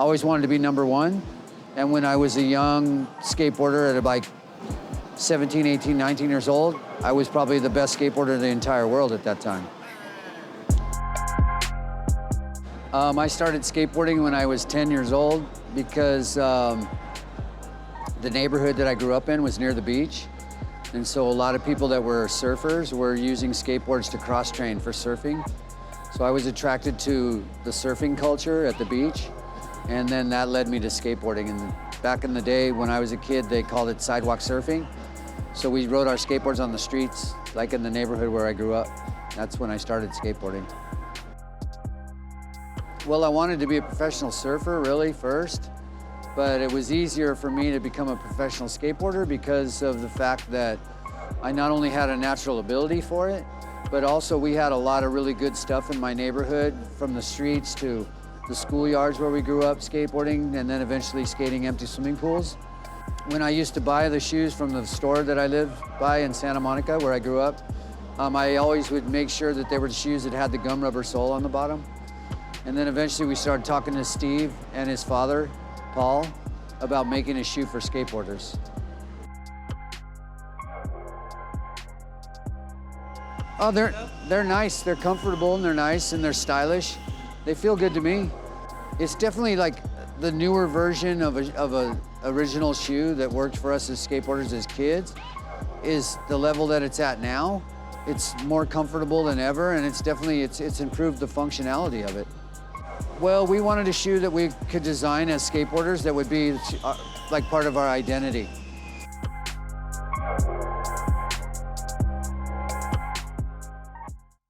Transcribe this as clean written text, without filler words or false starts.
always wanted to be number one. And when I was a young skateboarder at like 17, 18, 19 years old, I was probably the best skateboarder in the entire world at that time. I started skateboarding when I was 10 years old because the neighborhood that I grew up in was near the beach. And so a lot of people that were surfers were using skateboards to cross-train for surfing. So I was attracted to the surfing culture at the beach, and then that led me to skateboarding. And back in the day when I was a kid, they called it sidewalk surfing. So we rode our skateboards on the streets, like in the neighborhood where I grew up. That's when I started skateboarding. Well, I wanted to be a professional surfer, really, first. But it was easier for me to become a professional skateboarder because of the fact that I not only had a natural ability for it, but also we had a lot of really good stuff in my neighborhood, from the streets to the schoolyards where we grew up skateboarding, and then eventually skating empty swimming pools. When I used to buy the shoes from the store that I lived by in Santa Monica, where I grew up, I always would make sure that they were the shoes that had the gum rubber sole on the bottom. And then eventually we started talking to Steve and his father, Paul, about making a shoe for skateboarders. Oh, they're nice, they're comfortable, and they're nice, and they're stylish. They feel good to me. It's definitely like the newer version of a original shoe that worked for us as skateboarders as kids is the level that it's at now. It's more comfortable than ever, and it's definitely, it's improved the functionality of it. Well, we wanted a shoe that we could design as skateboarders that would be like part of our identity.